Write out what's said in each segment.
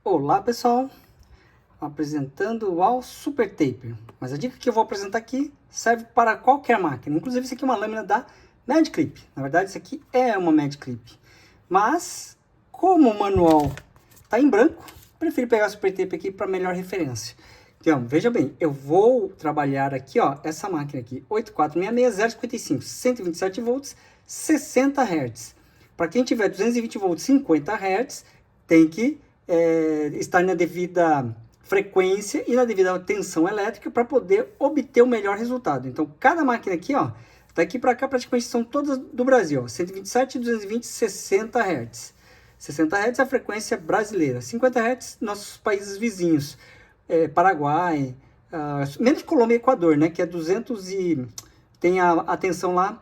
Olá pessoal, apresentando o All Super Taper, mas a dica que eu vou apresentar aqui serve para qualquer máquina, inclusive isso aqui é uma lâmina da Magic Clip, na verdade isso aqui é uma Magic Clip, mas como o manual está em branco, prefiro pegar o Super Taper aqui para melhor referência. Então, veja bem, eu vou trabalhar aqui, ó, essa máquina aqui, 8466055, 127 volts, 60 Hz. Para quem tiver 220 volts, 50 Hz, tem que estar na devida frequência e na devida tensão elétrica para poder obter o melhor resultado. Então, cada máquina aqui, ó, daqui para cá praticamente são todas do Brasil, ó, 127, 220, 60 Hz. 60 Hz é a frequência brasileira, 50 Hz nossos países vizinhos, Paraguai, menos Colômbia e Equador, né, que é 200 e tem a tensão lá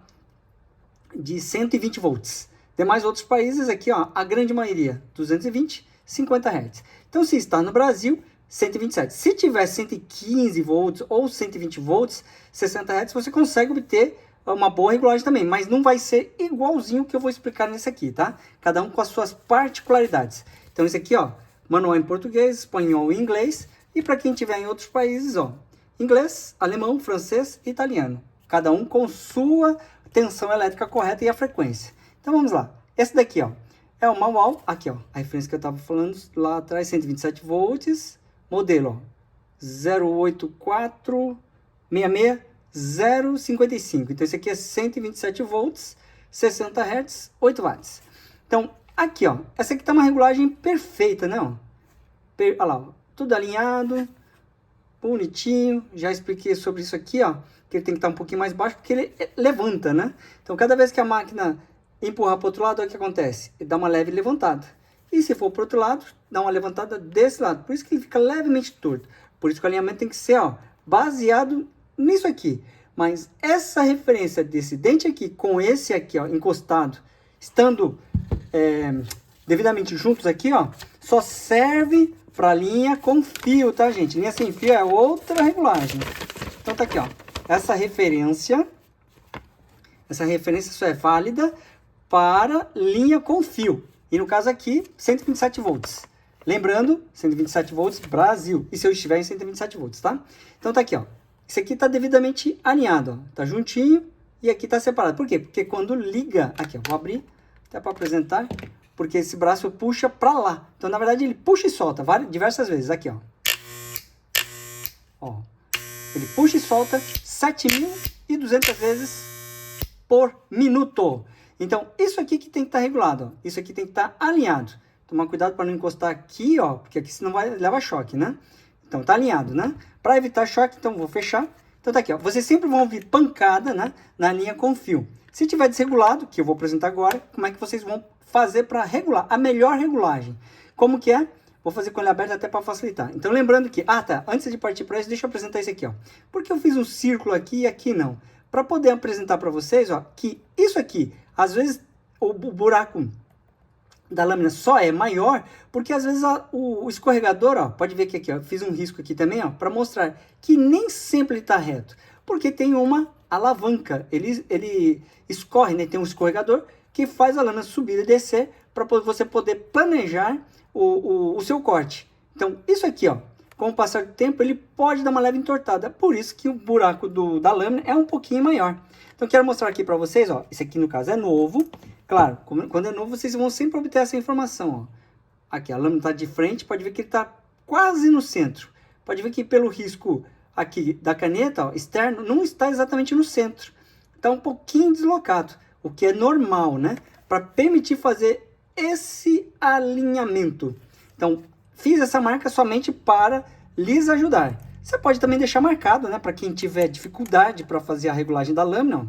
de 120 volts. Demais outros países aqui, ó, a grande maioria, 220, 50 Hz. Então, se está no Brasil, 127. Se tiver 115 volts ou 120 volts, 60 Hz, você consegue obter uma boa regulagem também, mas não vai ser igualzinho que eu vou explicar nesse aqui, tá? Cada um com as suas particularidades. Então, esse aqui, ó, manual em português, espanhol e inglês. E para quem tiver em outros países, ó, inglês, alemão, francês e italiano. Cada um com sua tensão elétrica correta e a frequência. Então, vamos lá. Esse daqui, ó, é o manual, aqui, ó, a referência que eu estava falando lá atrás, 127 volts, modelo, ó, 084-66055. Então, esse aqui é 127 volts, 60 Hz, 8 watts. Então, aqui, ó, essa aqui tá uma regulagem perfeita, né, ó? Olha lá, ó, tudo alinhado, bonitinho. Já expliquei sobre isso aqui, ó, que ele tem que estar um pouquinho mais baixo, porque ele levanta, né? Então, cada vez que a máquina empurrar para o outro lado, olha o que acontece. Ele dá uma leve levantada. E se for para o outro lado, dá uma levantada desse lado. Por isso que ele fica levemente torto. Por isso que o alinhamento tem que ser, ó, baseado nisso aqui. Mas essa referência desse dente aqui com esse aqui, ó, encostado, estando devidamente juntos aqui, ó, só serve para linha com fio, tá, gente? Linha sem fio é outra regulagem. Então tá aqui, ó. Essa referência só é válida para linha com fio. E no caso aqui, 127 volts. Lembrando, 127 volts Brasil. E se eu estiver em 127 volts, tá? Então tá aqui, ó. Isso aqui tá devidamente alinhado, ó. Tá juntinho e aqui tá separado. Por quê? Porque quando liga... Aqui, ó. Vou abrir até para apresentar. Porque esse braço puxa para lá. Então, na verdade, ele puxa e solta diversas vezes. Aqui, ó. Ó. Ele puxa e solta 7.200 vezes por minuto. Então, isso aqui que tem que estar regulado, ó. Isso aqui tem que estar alinhado. Tomar cuidado para não encostar aqui, ó, porque aqui senão vai levar choque, né? Então, tá alinhado, né? Para evitar choque, então, vou fechar. Então, tá aqui, ó. Vocês sempre vão ouvir pancada, né, na linha com fio. Se tiver desregulado, que eu vou apresentar agora, como é que vocês vão fazer para regular? A melhor regulagem. Como que é? Vou fazer com ele aberto até para facilitar. Então, lembrando que... Ah, tá. Antes de partir para isso, deixa eu apresentar isso aqui, ó. Porque eu fiz um círculo aqui e aqui não. Para poder apresentar para vocês, ó, que isso aqui, às vezes, o buraco da lâmina só é maior, porque às vezes o escorregador, ó, pode ver que aqui, ó, fiz um risco aqui também, ó, para mostrar que nem sempre ele está reto, porque tem uma alavanca, ele escorre, né, tem um escorregador que faz a lâmina subir e descer para você poder planejar o seu corte. Então, isso aqui, ó, com o passar do tempo, ele pode dar uma leve entortada. Por isso que o buraco da lâmina é um pouquinho maior. Então, quero mostrar aqui para vocês, ó. Esse aqui, no caso, é novo. Claro, quando é novo, vocês vão sempre obter essa informação, ó. Aqui, a lâmina está de frente. Pode ver que ele está quase no centro. Pode ver que pelo risco aqui da caneta, ó, externo, não está exatamente no centro. Está um pouquinho deslocado, o que é normal, né? Para permitir fazer esse alinhamento. Então, fiz essa marca somente para lhes ajudar. Você pode também deixar marcado, né, para quem tiver dificuldade para fazer a regulagem da lâmina, ó,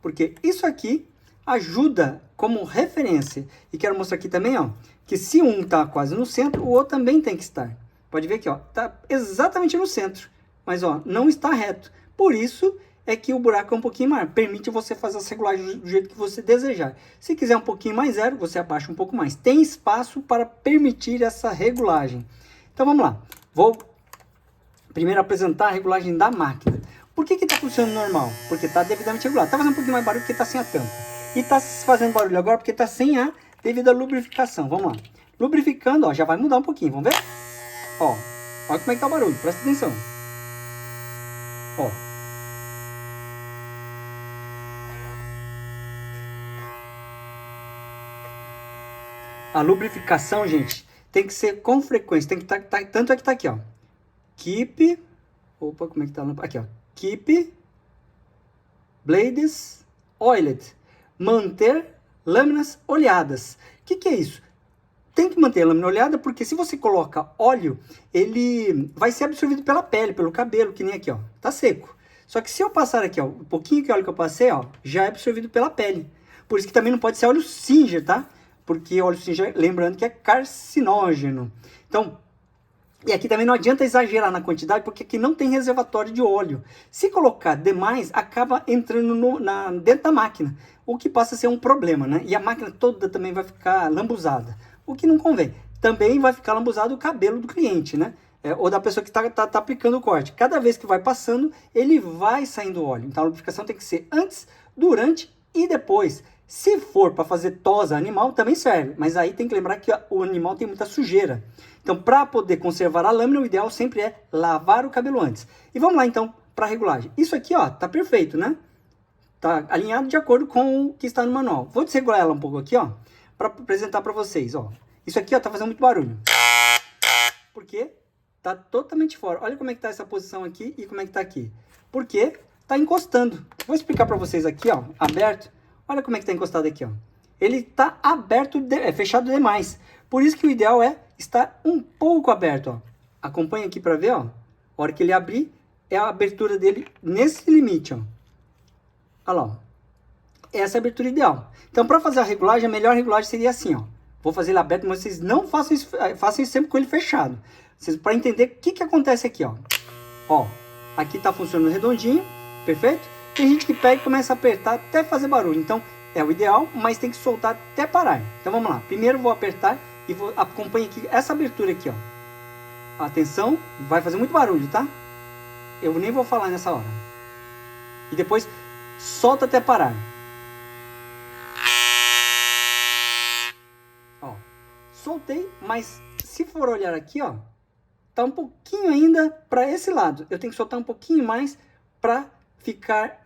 porque isso aqui ajuda como referência. E quero mostrar aqui também, ó, que se um está quase no centro, o outro também tem que estar. Pode ver aqui, ó, tá exatamente no centro, mas ó, não está reto. Por isso é que o buraco é um pouquinho maior, permite você fazer as regulagens do jeito que você desejar. Se quiser um pouquinho mais zero, você abaixa um pouco mais. Tem espaço para permitir essa regulagem. Então vamos lá. Vou primeiro apresentar a regulagem da máquina. Por que está funcionando normal? Porque está devidamente regulado. Está fazendo um pouquinho mais barulho porque está sem a tampa. E está fazendo barulho agora porque está sem a devida lubrificação. Vamos lá. Lubrificando, ó, já vai mudar um pouquinho, vamos ver? Ó, olha como é que tá o barulho, presta atenção. Ó. A lubrificação, gente, tem que ser com frequência, tem que tanto é que tá aqui, ó. Keep, opa, como é que tá? Aqui, ó. Keep blades oiled. Manter lâminas oleadas. O que é isso? Tem que manter a lâmina oleada porque se você coloca óleo, ele vai ser absorvido pela pele, pelo cabelo, que nem aqui, ó. Tá seco. Só que se eu passar aqui, ó, um pouquinho de óleo que eu passei, ó, já é absorvido pela pele. Por isso que também não pode ser óleo Singer, tá? Porque óleo Singer, lembrando que é carcinógeno. Então, e aqui também não adianta exagerar na quantidade, porque aqui não tem reservatório de óleo. Se colocar demais, acaba entrando dentro da máquina, o que passa a ser um problema, né? E a máquina toda também vai ficar lambuzada, o que não convém. Também vai ficar lambuzado o cabelo do cliente, né? Ou da pessoa que tá aplicando o corte. Cada vez que vai passando, ele vai saindo óleo. Então a lubrificação tem que ser antes, durante e depois. Se for para fazer tosa animal, também serve, mas aí tem que lembrar que o animal tem muita sujeira. Então, para poder conservar a lâmina, o ideal sempre é lavar o cabelo antes. E vamos lá então para a regulagem. Isso aqui, ó, tá perfeito, né? Tá alinhado de acordo com o que está no manual. Vou desregular ela um pouco aqui, ó, para apresentar para vocês, ó. Isso aqui, ó, tá fazendo muito barulho. Porque tá totalmente fora. Olha como é que tá essa posição aqui e como é que tá aqui. Porque tá encostando. Vou explicar para vocês aqui, ó, aberto. Olha como é que está encostado aqui, ó. Ele está aberto, fechado demais. Por isso que o ideal é estar um pouco aberto, ó. Acompanha aqui para ver, ó. A hora que ele abrir, é a abertura dele nesse limite, ó. Olha lá, ó. Essa é a abertura ideal. Então, para fazer a regulagem, a melhor regulagem seria assim, ó. Vou fazer ele aberto, mas vocês não façam isso sempre com ele fechado. Para entender o que acontece aqui, ó. Ó, aqui tá funcionando redondinho, perfeito? Tem gente que pega e começa a apertar até fazer barulho. Então, é o ideal, mas tem que soltar até parar. Então, vamos lá. Primeiro, vou apertar e acompanhe aqui essa abertura aqui, ó. Atenção, vai fazer muito barulho, tá? Eu nem vou falar nessa hora. E depois, solta até parar. Ó, soltei, mas se for olhar aqui, ó, tá um pouquinho ainda para esse lado. Eu tenho que soltar um pouquinho mais para ficar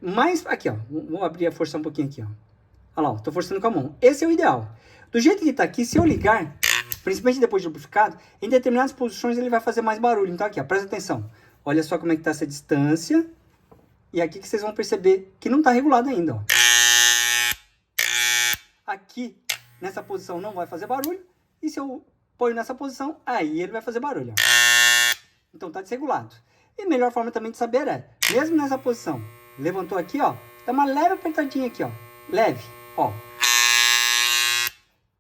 mais... Aqui, ó. Vou abrir a força um pouquinho aqui, ó. Olha lá, ó. Tô forçando com a mão. Esse é o ideal. Do jeito que tá aqui, se eu ligar, principalmente depois de lubrificado, em determinadas posições ele vai fazer mais barulho. Então aqui, ó, presta atenção. Olha só como é que tá essa distância. E aqui que vocês vão perceber que não tá regulado ainda, ó. Aqui, nessa posição, não vai fazer barulho. E se eu ponho nessa posição, aí ele vai fazer barulho, ó. Então tá desregulado. E a melhor forma também de saber é, mesmo nessa posição, levantou aqui, ó, dá uma leve apertadinha aqui, ó, leve, ó.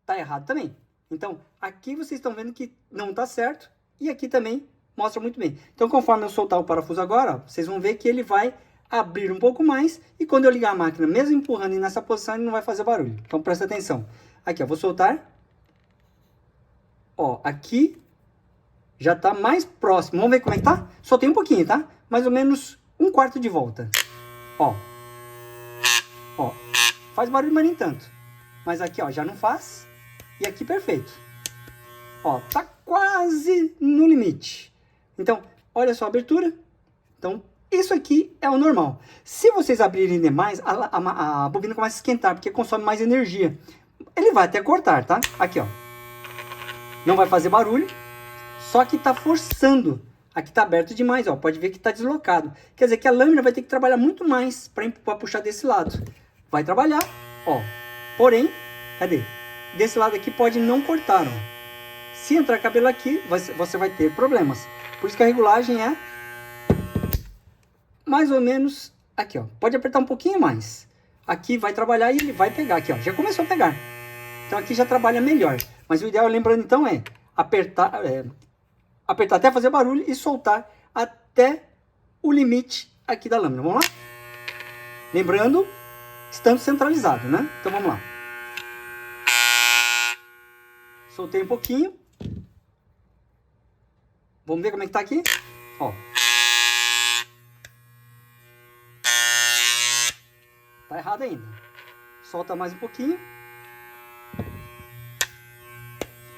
Tá errado também. Então, aqui vocês estão vendo que não tá certo e aqui também mostra muito bem. Então, conforme eu soltar o parafuso agora, ó, vocês vão ver que ele vai abrir um pouco mais e quando eu ligar a máquina, mesmo empurrando nessa posição, ele não vai fazer barulho. Então, presta atenção. Aqui, ó, vou soltar. Ó, aqui já tá mais próximo. Vamos ver como é que tá? Soltei um pouquinho, tá? Mais ou menos um quarto de volta. Ó. Ó. Faz barulho, mas nem tanto. Mas aqui, ó, já não faz. E aqui, perfeito. Ó, tá quase no limite. Então, olha só a abertura. Então, isso aqui é o normal. Se vocês abrirem demais, a bobina começa a esquentar, porque consome mais energia. Ele vai até cortar, tá? Aqui, ó. Não vai fazer barulho. Só que tá forçando. Aqui tá aberto demais, ó. Pode ver que tá deslocado. Quer dizer que a lâmina vai ter que trabalhar muito mais para puxar desse lado. Vai trabalhar, ó. Porém, cadê? Desse lado aqui pode não cortar, ó. Se entrar cabelo aqui, você vai ter problemas. Por isso que a regulagem é mais ou menos aqui, ó. Pode apertar um pouquinho mais. Aqui vai trabalhar e ele vai pegar aqui, ó. Já começou a pegar. Então aqui já trabalha melhor. Mas o ideal, lembrando então, é apertar até fazer barulho e soltar até o limite aqui da lâmina. Vamos lá? Lembrando, estando centralizado, né? Então vamos lá. Soltei um pouquinho. Vamos ver como é que tá aqui? Ó. Tá errado ainda. Solta mais um pouquinho.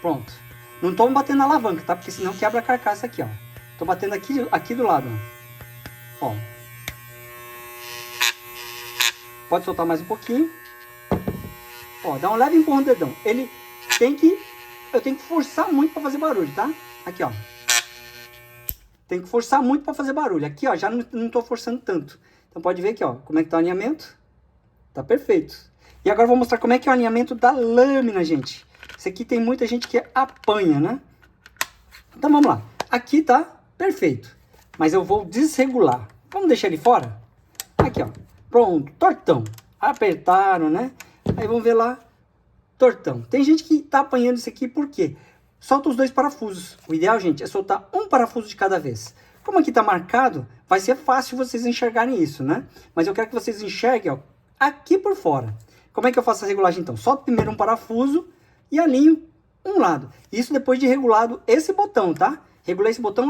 Pronto. Não tô batendo na alavanca, tá? Porque senão quebra a carcaça aqui, ó. Tô batendo aqui do lado, ó. Ó. Pode soltar mais um pouquinho. Ó, dá um leve empurrão no dedão. Eu tenho que forçar muito para fazer barulho, tá? Aqui, ó. Tem que forçar muito para fazer barulho. Aqui, ó, já não tô forçando tanto. Então pode ver aqui, ó, como é que tá o alinhamento. Tá perfeito. E agora eu vou mostrar como é que é o alinhamento da lâmina, gente. Isso aqui tem muita gente que apanha, né? Então vamos lá. Aqui tá perfeito. Mas eu vou desregular. Vamos deixar ele fora? Aqui, ó. Pronto, tortão. Apertaram, né? Aí vamos ver lá, tortão. Tem gente que tá apanhando isso aqui, por quê? Solta os 2 parafusos. O ideal, gente, é soltar um parafuso de cada vez. Como aqui tá marcado, vai ser fácil vocês enxergarem isso, né? Mas eu quero que vocês enxerguem, ó, aqui por fora. Como é que eu faço a regulagem, então? Solto primeiro um parafuso e alinho um lado. Isso depois de regulado esse botão, tá? Regular esse botão,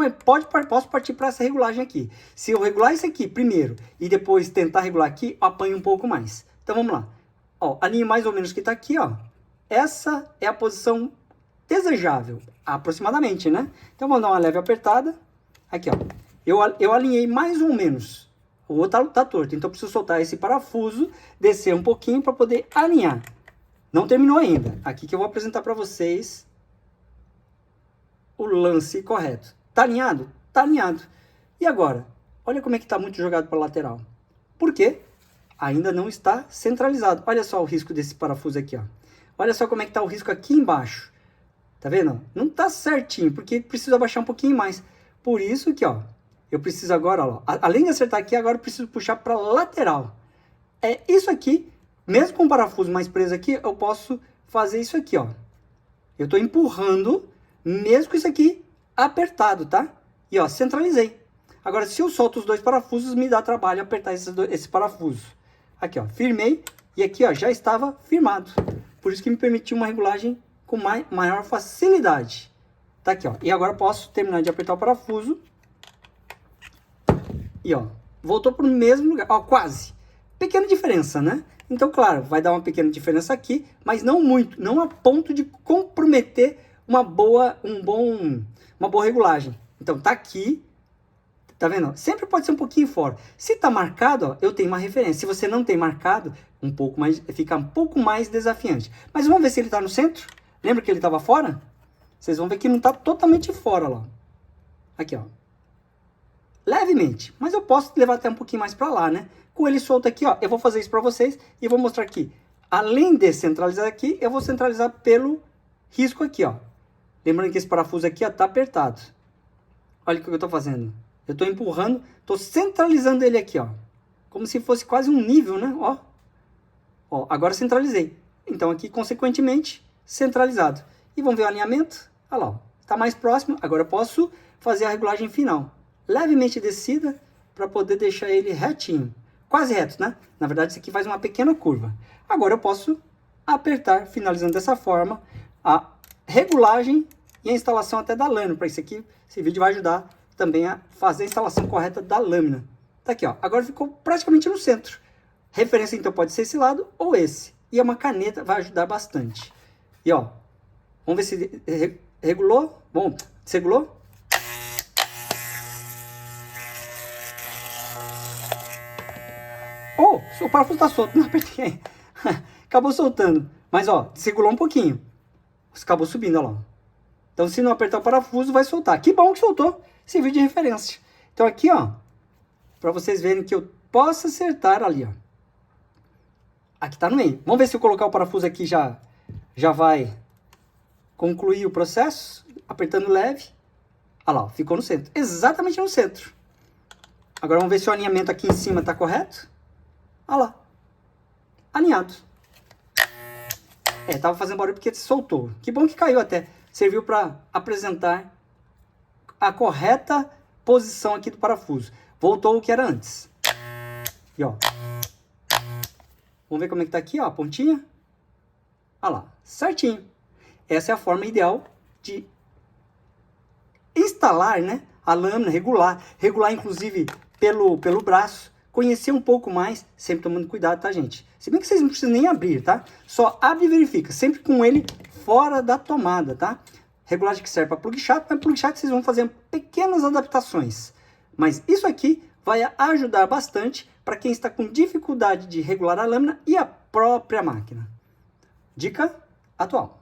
posso partir para essa regulagem aqui. Se eu regular isso aqui primeiro e depois tentar regular aqui, eu apanho um pouco mais. Então vamos lá. Ó, a linha mais ou menos que está aqui, ó. Essa é a posição desejável, aproximadamente, né? Então vamos dar uma leve apertada. Aqui, ó. Eu alinhei mais ou menos. O outro tá torto, então eu preciso soltar esse parafuso, descer um pouquinho para poder alinhar. Não terminou ainda. Aqui que eu vou apresentar para vocês o lance correto. Tá alinhado? Tá alinhado. E agora? Olha como é que tá muito jogado para a lateral. Por quê? Ainda não está centralizado. Olha só o risco desse parafuso aqui, ó. Olha só como é que tá o risco aqui embaixo. Tá vendo? Não tá certinho, porque precisa abaixar um pouquinho mais. Por isso que, ó, eu preciso agora, ó, além de acertar aqui, agora eu preciso puxar para lateral. É isso aqui, mesmo com o parafuso mais preso aqui, eu posso fazer isso aqui, ó. Eu tô empurrando, mesmo com isso aqui apertado, tá? E, ó, centralizei. Agora, se eu solto os 2 parafusos, me dá trabalho apertar esse parafuso. Aqui, ó, firmei e aqui, ó, já estava firmado. Por isso que me permitiu uma regulagem com maior facilidade. Tá aqui, ó. E agora posso terminar de apertar o parafuso. E, ó, voltou para o mesmo lugar. Ó, quase. Pequena diferença, né? Então, claro, vai dar uma pequena diferença aqui, mas não muito. Não a ponto de comprometer uma boa regulagem. Então, tá aqui. Tá vendo? Sempre pode ser um pouquinho fora. Se tá marcado, ó, eu tenho uma referência. Se você não tem marcado, fica um pouco mais desafiante. Mas vamos ver se ele tá no centro. Lembra que ele tava fora? Vocês vão ver que não tá totalmente fora lá. Aqui, ó. Levemente. Mas eu posso levar até um pouquinho mais para lá, né? Com ele solto aqui, ó. Eu vou fazer isso para vocês e vou mostrar aqui. Além de centralizar aqui, eu vou centralizar pelo risco aqui, ó. Lembrando que esse parafuso aqui, ó, tá apertado. Olha o que eu tô fazendo. Eu tô empurrando, tô centralizando ele aqui, ó. Como se fosse quase um nível, né? Ó. Ó, agora centralizei. Então aqui, consequentemente, centralizado. E vamos ver o alinhamento? Olha lá, ó. Tá mais próximo. Agora eu posso fazer a regulagem final. Levemente descida para poder deixar ele retinho. Quase reto, né? Na verdade, isso aqui faz uma pequena curva. Agora eu posso apertar, finalizando dessa forma, a regulagem e a instalação até da lâmina. Para isso aqui, esse vídeo vai ajudar também a fazer a instalação correta da lâmina. Tá aqui, ó. Agora ficou praticamente no centro. Referência, então, pode ser esse lado ou esse. E uma caneta vai ajudar bastante. E, ó, vamos ver se regulou. Bom, desregulou. Oh, o parafuso tá solto. Não apertei. Acabou soltando. Mas, ó, desregulou um pouquinho. Acabou subindo, ó lá. Então, se não apertar o parafuso, vai soltar. Que bom que soltou. Serviu de referência. Então, aqui, ó, para vocês verem que eu posso acertar ali, ó. Aqui tá no meio. Vamos ver se eu colocar o parafuso aqui já vai concluir o processo. Apertando leve. Olha lá, ó, ficou no centro. Exatamente no centro. Agora, vamos ver se o alinhamento aqui em cima tá correto. Olha lá. Alinhado. É, tava fazendo barulho porque soltou. Que bom que caiu até. Serviu para apresentar a correta posição aqui do parafuso. Voltou o que era antes. E, ó. Vamos ver como é que tá aqui, ó, a pontinha. Olha lá, certinho. Essa é a forma ideal de instalar, né, a lâmina, regular inclusive pelo braço, conhecer um pouco mais, sempre tomando cuidado, tá, gente? Se bem que vocês não precisam nem abrir, tá? Só abre e verifica, sempre com ele fora da tomada, tá? Regulagem que serve para plug chato, mas plug chato vocês vão fazer pequenas adaptações. Mas isso aqui vai ajudar bastante para quem está com dificuldade de regular a lâmina e a própria máquina. Dica atual.